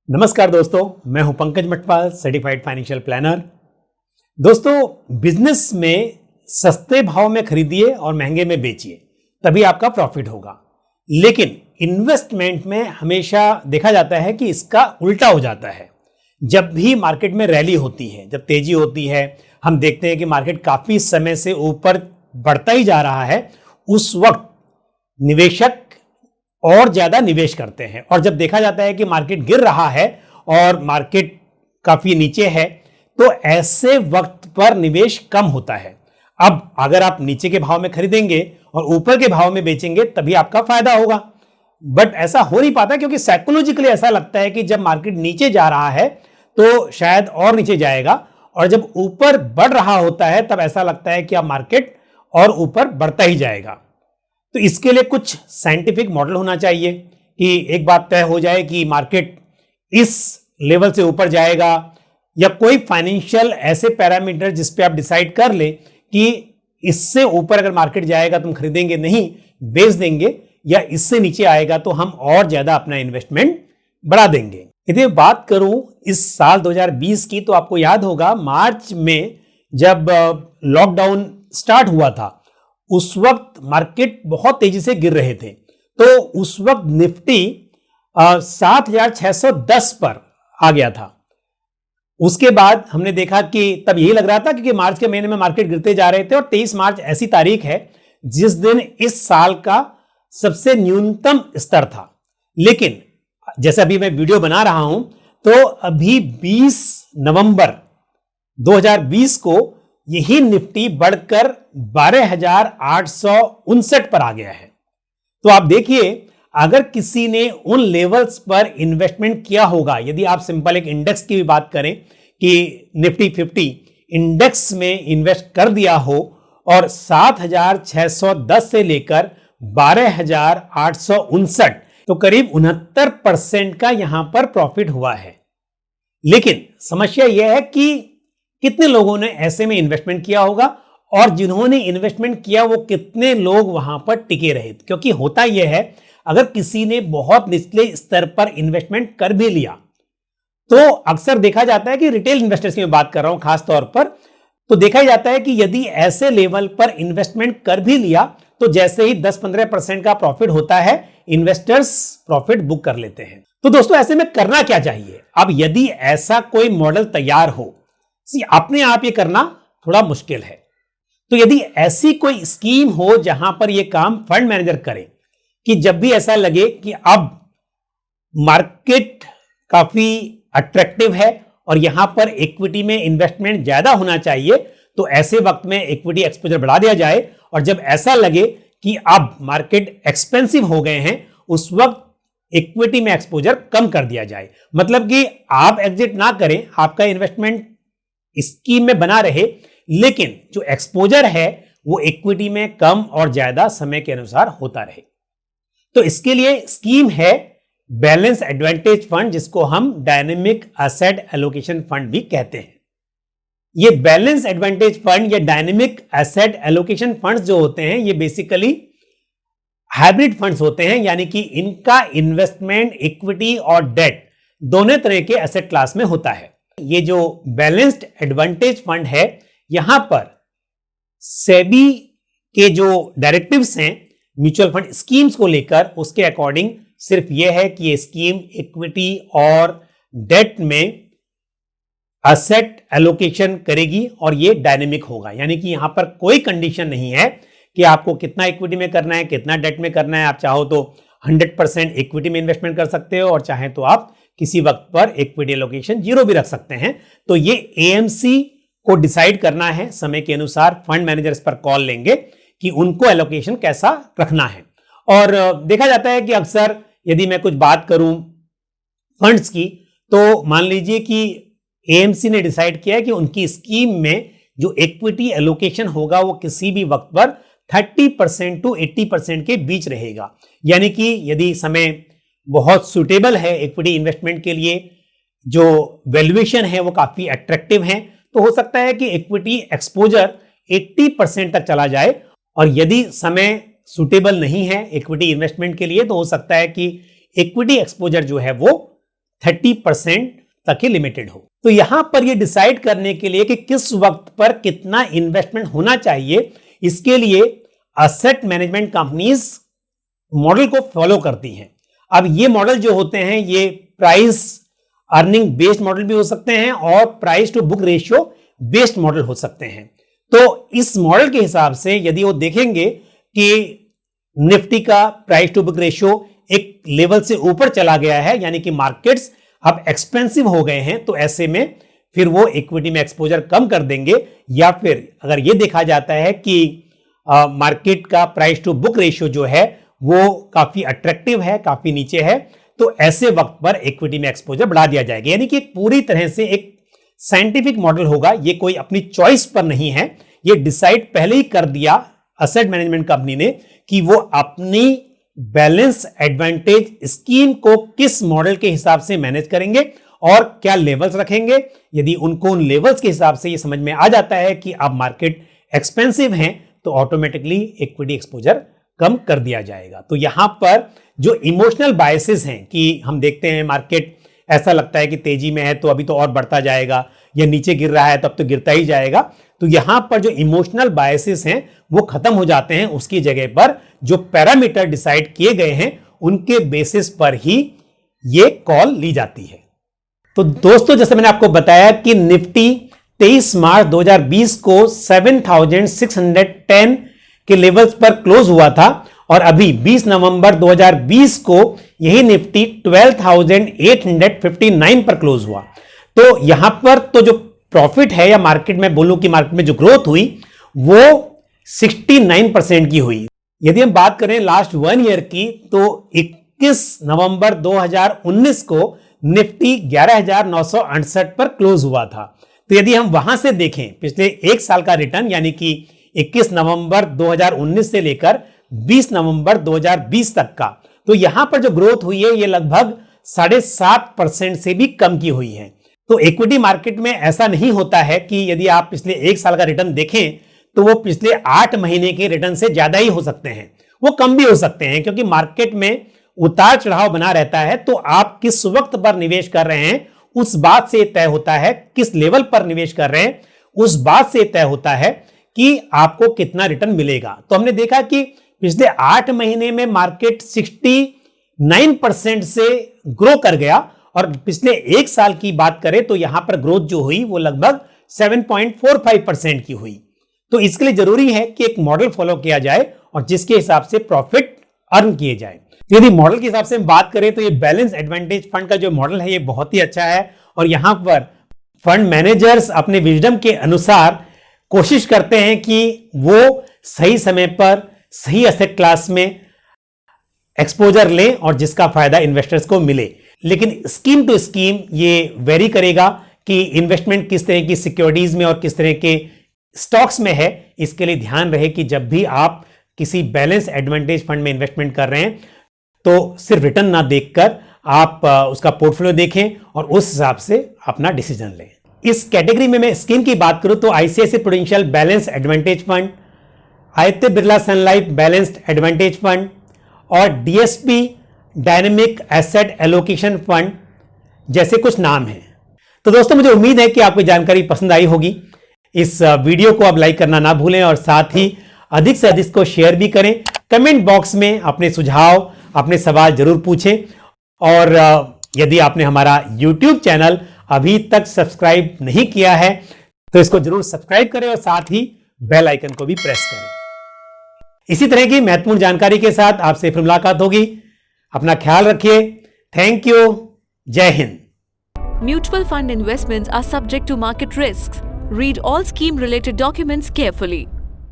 नमस्कार दोस्तों, मैं हूं Pankaj Matwal, certified financial planner. दोस्तों, बिजनेस में सस्ते भाव में खरीदिए और महंगे में बेचिए, तभी आपका प्रॉफिट होगा। लेकिन इन्वेस्टमेंट में हमेशा देखा जाता है कि इसका उल्टा हो जाता है। जब भी मार्केट में रैली होती है, जब तेजी होती है, हम देखते हैं कि मार्केट काफी समय से ऊपर बढ़ता ही जा रहा है, उस वक्त निवेशक और ज्यादा निवेश करते हैं। और जब देखा जाता है कि मार्केट गिर रहा है और मार्केट काफी नीचे है, तो ऐसे वक्त पर निवेश कम होता है। अब अगर आप नीचे के भाव में खरीदेंगे और ऊपर के भाव में बेचेंगे, तभी आपका फायदा होगा। बट ऐसा हो नहीं पाता, क्योंकि साइकोलॉजिकली ऐसा लगता है कि जब मार्केट नीचे जा रहा है तो शायद और नीचे जाएगा, और जब ऊपर बढ़ रहा होता है तब ऐसा लगता है कि अब मार्केट और ऊपर बढ़ता ही जाएगा। तो इसके लिए कुछ साइंटिफिक मॉडल होना चाहिए कि एक बात तय हो जाए कि मार्केट इस लेवल से ऊपर जाएगा, या कोई फाइनेंशियल ऐसे पैरामीटर जिस पे आप डिसाइड कर ले कि इससे ऊपर अगर मार्केट जाएगा तुम खरीदेंगे नहीं, बेच देंगे, या इससे नीचे आएगा तो हम और ज्यादा अपना इन्वेस्टमेंट बढ़ा देंगे। यदि बात करूं इस साल 2020 की, तो आपको याद होगा मार्च में जब लॉकडाउन स्टार्ट हुआ था, उस वक्त मार्केट बहुत तेजी से गिर रहे थे। तो उस वक्त निफ्टी 7,610 पर आ गया था। उसके बाद हमने देखा कि तब यही लग रहा था, क्योंकि मार्च के महीने में मार्केट गिरते जा रहे थे, और 23 मार्च ऐसी तारीख है जिस दिन इस साल का सबसे न्यूनतम स्तर था। लेकिन जैसे अभी मैं वीडियो बना रहा हूं, तो अभी 20 नवंबर 2020 को यही निफ्टी बढ़कर 12,859 पर आ गया है। तो आप देखिए, अगर किसी ने उन लेवल्स पर इन्वेस्टमेंट किया होगा, यदि आप सिंपल एक इंडेक्स की भी बात करें कि निफ्टी 50 इंडेक्स में इन्वेस्ट कर दिया हो, और 7,610 से लेकर 12,859, तो करीब 69% का यहां पर प्रॉफिट हुआ है। लेकिन समस्या यह है कि कितने लोगों ने ऐसे में इन्वेस्टमेंट किया होगा, और जिन्होंने इन्वेस्टमेंट किया वो कितने लोग वहां पर टिके रहे। क्योंकि होता यह है, अगर किसी ने बहुत निचले स्तर पर इन्वेस्टमेंट कर भी लिया, तो अक्सर देखा जाता है कि रिटेल इन्वेस्टर्स की मैं बात कर रहा हूं खास तौर पर, तो देखा जाता है कि यदि ऐसे लेवल पर इन्वेस्टमेंट कर भी लिया, तो जैसे ही 10-15% का प्रॉफिट होता है, इन्वेस्टर्स प्रॉफिट बुक कर लेते हैं। तो दोस्तों, ऐसे में करना क्या चाहिए? अब यदि ऐसा कोई मॉडल तैयार हो, अपने आप ये करना थोड़ा मुश्किल है। तो यदि ऐसी कोई स्कीम हो जहां पर यह काम फंड मैनेजर करे, कि जब भी ऐसा लगे कि अब मार्केट काफी अट्रैक्टिव है और यहां पर इक्विटी में इन्वेस्टमेंट ज्यादा होना चाहिए, तो ऐसे वक्त में इक्विटी एक्सपोजर बढ़ा दिया जाए, और जब ऐसा लगे कि अब मार्केट एक्सपेंसिव हो गए हैं, उस वक्त इक्विटी में एक्सपोजर कम कर दिया जाए। मतलब कि आप एग्जिट ना करें, आपका इन्वेस्टमेंट स्कीम में बना रहे, लेकिन जो एक्सपोजर है वो इक्विटी में कम और ज्यादा समय के अनुसार होता रहे। तो इसके लिए स्कीम है बैलेंस एडवांटेज फंड, जिसको हम डायनेमिक एसेट एलोकेशन फंड भी कहते हैं। ये बैलेंस एडवांटेज फंड या डायनेमिक एसेट एलोकेशन फंड्स जो होते हैं, ये बेसिकली हाइब्रिड फंड्स होते हैं, यानी कि इनका इन्वेस्टमेंट इक्विटी और डेट दोनों तरह के एसेट क्लास में होता है। ये जो बैलेंस्ड एडवांटेज फंड है, यहां पर सेबी के जो डायरेक्टिव्स हैं म्यूचुअल फंड स्कीम्स को लेकर, उसके अकॉर्डिंग सिर्फ यह है कि ये स्कीम इक्विटी और डेट में एसेट एलोकेशन करेगी, और ये डायनेमिक होगा। यानी कि यहां पर कोई कंडीशन नहीं है कि आपको कितना इक्विटी में करना है, कितना डेट में करना है। आप चाहो तो 100% इक्विटी में इन्वेस्टमेंट कर सकते हो, और चाहे तो आप किसी वक्त पर इक्विटी एलोकेशन 0 भी रख सकते हैं। तो ये एएमसी को डिसाइड करना है समय के अनुसार। फंड मैनेजर्स पर कॉल लेंगे कि उनको एलोकेशन कैसा रखना है। और देखा जाता है कि अक्सर यदि मैं कुछ बात करूं फंड्स की, तो मान लीजिए कि एएमसी ने डिसाइड किया है कि उनकी स्कीम में जो इक्विटी एलोकेशन होगा वो किसी भी वक्त पर 30% to 80% के बीच रहेगा। यानी कि यदि समय बहुत सुटेबल है इक्विटी इन्वेस्टमेंट के लिए, जो वैल्यूएशन है वो काफी अट्रैक्टिव है, तो हो सकता है कि इक्विटी एक्सपोजर 80% तक चला जाए। और यदि समय सुटेबल नहीं है इक्विटी इन्वेस्टमेंट के लिए, तो हो सकता है कि इक्विटी एक्सपोजर जो है वो 30% तक ही लिमिटेड हो। तो यहां पर ये डिसाइड करने के लिए कि किस वक्त पर कितना इन्वेस्टमेंट होना चाहिए, इसके लिए एसेट मैनेजमेंट कंपनीज मॉडल को फॉलो करती हैं। अब ये मॉडल जो होते हैं ये प्राइस अर्निंग बेस्ड मॉडल भी हो सकते हैं और price to book ratio based model हो सकते हैं। तो इस मॉडल के हिसाब से यदि वो देखेंगे कि निफ्टी का प्राइस टू बुक रेशियो एक लेवल से ऊपर चला गया है, यानी कि मार्केट्स अब एक्सपेंसिव हो गए हैं, तो ऐसे में फिर वो इक्विटी में एक्सपोजर कम कर देंगे। या फिर अगर ये देखा जाता है कि मार्केट का प्राइस टू बुक रेशियो जो है वो काफी अट्रैक्टिव है, काफी नीचे है, तो ऐसे वक्त पर इक्विटी में एक्सपोजर बढ़ा दिया जाएगा। यानी कि पूरी तरह से एक साइंटिफिक मॉडल होगा, ये कोई अपनी चॉइस पर नहीं है, ये डिसाइड पहले ही कर दिया एसेट मैनेजमेंट कंपनी ने कि वो अपनी बैलेंस एडवांटेज स्कीम को किस मॉडल के हिसाब से मैनेज करेंगे और क्या लेवल्स रखेंगे। यदि उनको उन लेवल्स के हिसाब से ये समझ में आ जाता है कि अब मार्केट एक्सपेंसिव है, तो ऑटोमेटिकली इक्विटी एक्सपोजर कम कर दिया जाएगा। तो यहां पर जो इमोशनल बायसेस हैं कि हम देखते हैं मार्केट ऐसा लगता है कि तेजी में है तो अभी तो और बढ़ता जाएगा, या नीचे गिर रहा है तब तो गिरता ही जाएगा, तो यहां पर जो इमोशनल बायसेस हैं वो खत्म हो जाते हैं। उसकी जगह पर जो पैरामीटर डिसाइड किए गए हैं उनके बेसिस पर ही ये कॉल ली जाती है। तो दोस्तों, जैसे मैंने आपको बताया कि निफ्टी 23 मार्च 2020 को 7610 के लेवल्स पर क्लोज हुआ था और अभी 20 नवंबर 2020 को यही निफ्टी 12,859 पर क्लोज हुआ। तो यहां पर तो जो प्रॉफिट है, या मार्केट में बोलूं कि मार्केट में जो ग्रोथ हुई वो 69% की हुई। यदि हम बात करें लास्ट 1 ईयर की, तो 21 नवंबर 2019 को निफ्टी 11,968 पर क्लोज हुआ था। तो यदि हम वहां से देखें पिछले एक साल का रिटर्न, यानी कि 21 नवंबर 2019 से लेकर 20 नवंबर 2020 तक का, तो यहां पर जो ग्रोथ हुई है ये लगभग 7.5% से भी कम की हुई है। तो इक्विटी मार्केट में ऐसा नहीं होता है कि यदि आप पिछले एक साल का रिटर्न देखें तो वो पिछले 8 महीने के रिटर्न से ज्यादा ही हो सकते हैं, वो कम भी हो सकते हैं, क्योंकि मार्केट में उतार चढ़ाव बना रहता है। तो आप किस वक्त पर निवेश कर रहे हैं उस बात से तय होता है, किस लेवल पर निवेश कर रहे हैं उस बात से तय होता है कि आपको कितना रिटर्न मिलेगा। तो हमने देखा कि पिछले 8 महीने में मार्केट 69% से ग्रो कर गया, और पिछले एक साल की बात करें तो यहां पर ग्रोथ जो हुई वो लगभग 7.45% की हुई। तो इसके लिए जरूरी है कि एक मॉडल फॉलो किया जाए और जिसके हिसाब से प्रॉफिट अर्न किए जाए। यदि मॉडल के हिसाब से हम बात करें तो ये बैलेंस एडवांटेज फंड का जो मॉडल है ये बहुत ही अच्छा है, और यहां पर फंड मैनेजर्स अपने विजडम के अनुसार कोशिश करते हैं कि वो सही समय पर सही एसेट क्लास में एक्सपोजर लें और जिसका फायदा इन्वेस्टर्स को मिले। लेकिन स्कीम टू स्कीम ये वेरी करेगा कि इन्वेस्टमेंट किस तरह की सिक्योरिटीज में और किस तरह के स्टॉक्स में है। इसके लिए ध्यान रहे कि जब भी आप किसी बैलेंस एडवांटेज फंड में इन्वेस्टमेंट कर रहे हैं तो सिर्फ रिटर्न ना देखकर आप उसका पोर्टफोलियो देखें और उस हिसाब से अपना डिसीजन लें। इस कैटेगरी में मैं स्कीम की बात करूं तो ICICI prudential balance advantage fund, Aditya Birla sun life balanced advantage fund और DSP dynamic asset allocation fund जैसे कुछ नाम हैं। तो दोस्तों, मुझे उम्मीद है कि आपको जानकारी पसंद आई होगी। इस वीडियो को आप लाइक करना ना भूलें और साथ ही अधिक से अधिक को शेयर भी करें। कमेंट बॉक्स में अपने सुझाव, अपने सवाल जरूर पूछें, और यदि आपने हमारा YouTube चैनल अभी तक सब्सक्राइब नहीं किया है तो इसको जरूर सब्सक्राइब करें और साथ ही बेल आइकन को भी प्रेस करें। इसी तरह की महत्वपूर्ण जानकारी के साथ आपसे फिर मुलाकात होगी। अपना ख्याल रखिए। Thank you. जय Hind. Mutual fund investments are subject to market risks. Read all scheme related documents carefully.